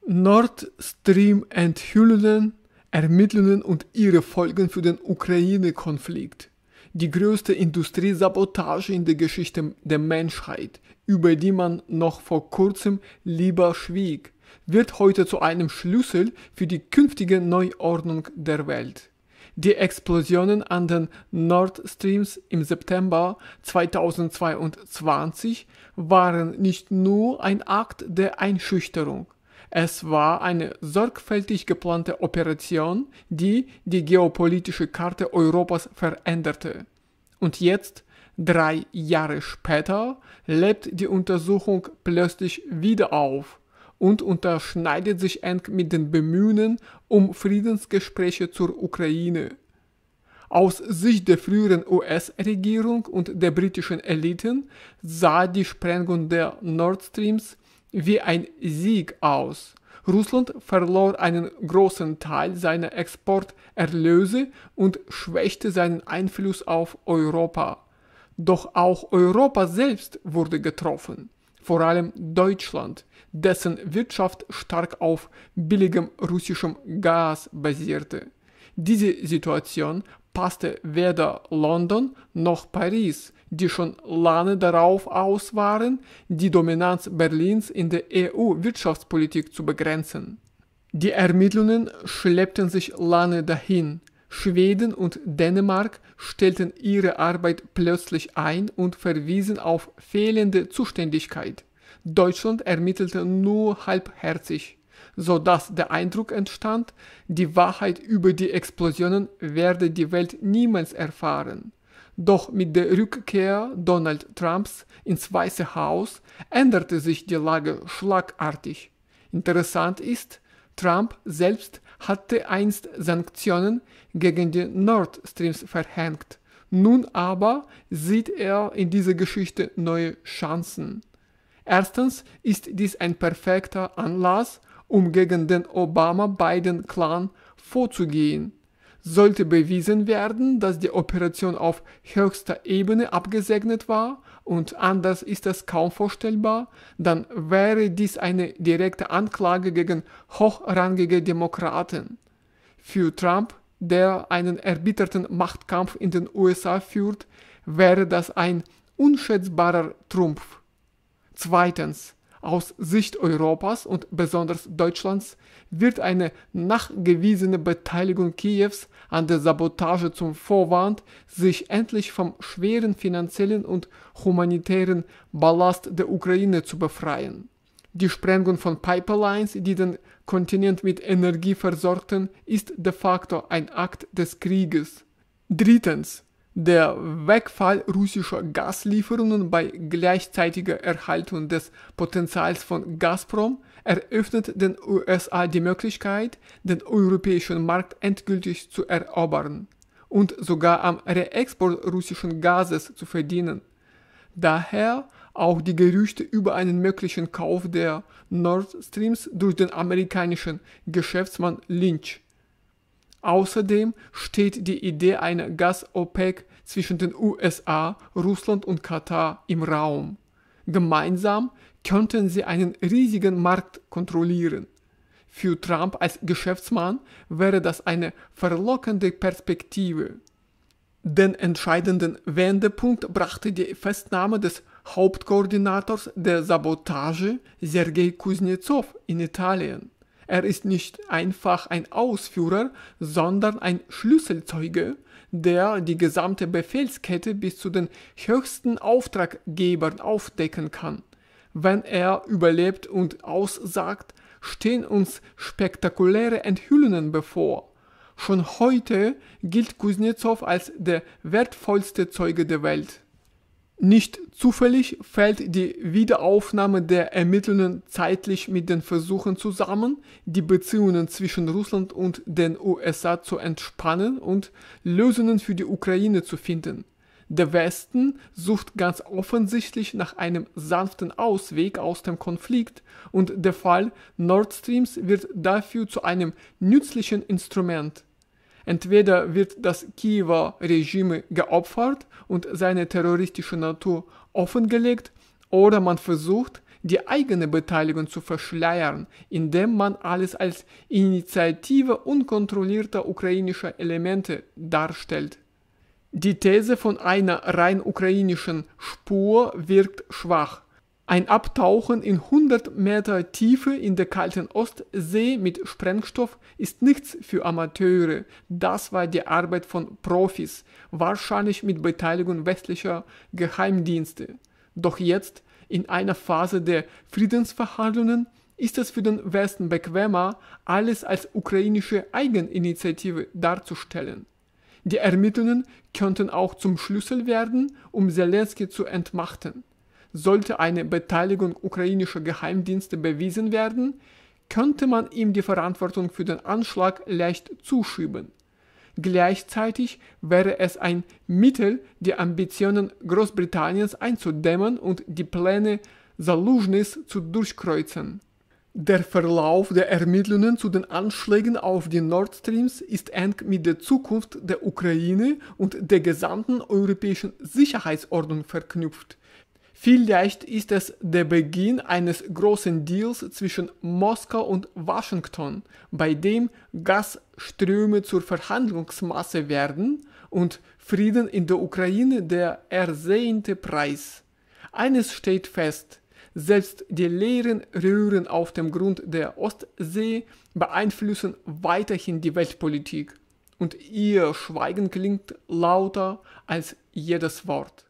Nord Stream-Enthüllungen, Ermittlungen und ihre Folgen für den Ukraine-Konflikt. Die größte Industriesabotage in der Geschichte der Menschheit, über die man noch vor kurzem lieber schwieg, wird heute zu einem Schlüssel für die künftige Neuordnung der Welt. Die Explosionen an den Nord Streams im September 2022 waren nicht nur ein Akt der Einschüchterung. Es war eine sorgfältig geplante Operation, die die geopolitische Karte Europas veränderte. Und jetzt, 3 Jahre später, lebt die Untersuchung plötzlich wieder auf und unterschneidet sich eng mit den Bemühungen um Friedensgespräche zur Ukraine. Aus Sicht der früheren US-Regierung und der britischen Eliten sah die Sprengung der Nord Streams wie ein Sieg aus. Russland verlor einen großen Teil seiner Exporterlöse und schwächte seinen Einfluss auf Europa. Doch auch Europa selbst wurde getroffen, vor allem Deutschland, dessen Wirtschaft stark auf billigem russischem Gas basierte. Diese Situation passte weder London noch Paris, die schon lange darauf aus waren, die Dominanz Berlins in der EU-Wirtschaftspolitik zu begrenzen. Die Ermittlungen schleppten sich lange dahin. Schweden und Dänemark stellten ihre Arbeit plötzlich ein und verwiesen auf fehlende Zuständigkeit. Deutschland ermittelte nur halbherzig, sodass der Eindruck entstand, die Wahrheit über die Explosionen werde die Welt niemals erfahren. Doch mit der Rückkehr Donald Trumps ins Weiße Haus änderte sich die Lage schlagartig. Interessant ist, Trump selbst hatte einst Sanktionen gegen die Nord Streams verhängt. Nun aber sieht er in dieser Geschichte neue Chancen. Erstens ist dies ein perfekter Anlass, um gegen den Obama-Biden-Clan vorzugehen. Sollte bewiesen werden, dass die Operation auf höchster Ebene abgesegnet war, und anders ist es kaum vorstellbar, dann wäre dies eine direkte Anklage gegen hochrangige Demokraten. Für Trump, der einen erbitterten Machtkampf in den USA führt, wäre das ein unschätzbarer Trumpf. Zweitens, aus Sicht Europas und besonders Deutschlands wird eine nachgewiesene Beteiligung Kiews an der Sabotage zum Vorwand, sich endlich vom schweren finanziellen und humanitären Ballast der Ukraine zu befreien. Die Sprengung von Pipelines, die den Kontinent mit Energie versorgten, ist de facto ein Akt des Krieges. Drittens, der Wegfall russischer Gaslieferungen bei gleichzeitiger Erhaltung des Potenzials von Gazprom eröffnet den USA die Möglichkeit, den europäischen Markt endgültig zu erobern und sogar am Reexport russischen Gases zu verdienen. Daher auch die Gerüchte über einen möglichen Kauf der Nord Streams durch den amerikanischen Geschäftsmann Lynch. Außerdem steht die Idee einer Gas-OPEC zwischen den USA, Russland und Katar im Raum. Gemeinsam könnten sie einen riesigen Markt kontrollieren. Für Trump als Geschäftsmann wäre das eine verlockende Perspektive. Den entscheidenden Wendepunkt brachte die Festnahme des Hauptkoordinators der Sabotage, Sergei Kuznetsov, in Italien. Er ist nicht einfach ein Ausführer, sondern ein Schlüsselzeuge, der die gesamte Befehlskette bis zu den höchsten Auftraggebern aufdecken kann. Wenn er überlebt und aussagt, stehen uns spektakuläre Enthüllungen bevor. Schon heute gilt Kuznetsov als der wertvollste Zeuge der Welt. Nicht zufällig fällt die Wiederaufnahme der Ermittlungen zeitlich mit den Versuchen zusammen, die Beziehungen zwischen Russland und den USA zu entspannen und Lösungen für die Ukraine zu finden. Der Westen sucht ganz offensichtlich nach einem sanften Ausweg aus dem Konflikt und der Fall Nord Streams wird dafür zu einem nützlichen Instrument. Entweder wird das Kiewer Regime geopfert und seine terroristische Natur offengelegt, oder man versucht, die eigene Beteiligung zu verschleiern, indem man alles als Initiative unkontrollierter ukrainischer Elemente darstellt. Die These von einer rein ukrainischen Spur wirkt schwach. Ein Abtauchen in 100 Meter Tiefe in der kalten Ostsee mit Sprengstoff ist nichts für Amateure. Das war die Arbeit von Profis, wahrscheinlich mit Beteiligung westlicher Geheimdienste. Doch jetzt, in einer Phase der Friedensverhandlungen, ist es für den Westen bequemer, alles als ukrainische Eigeninitiative darzustellen. Die Ermittlungen könnten auch zum Schlüssel werden, um Zelensky zu entmachten. Sollte eine Beteiligung ukrainischer Geheimdienste bewiesen werden, könnte man ihm die Verantwortung für den Anschlag leicht zuschieben. Gleichzeitig wäre es ein Mittel, die Ambitionen Großbritanniens einzudämmen und die Pläne Saluzhnys zu durchkreuzen. Der Verlauf der Ermittlungen zu den Anschlägen auf die Nord Streams ist eng mit der Zukunft der Ukraine und der gesamten europäischen Sicherheitsordnung verknüpft. Vielleicht ist es der Beginn eines großen Deals zwischen Moskau und Washington, bei dem Gasströme zur Verhandlungsmasse werden und Frieden in der Ukraine der ersehnte Preis. Eines steht fest: Selbst die leeren Röhren auf dem Grund der Ostsee beeinflussen weiterhin die Weltpolitik, und ihr Schweigen klingt lauter als jedes Wort.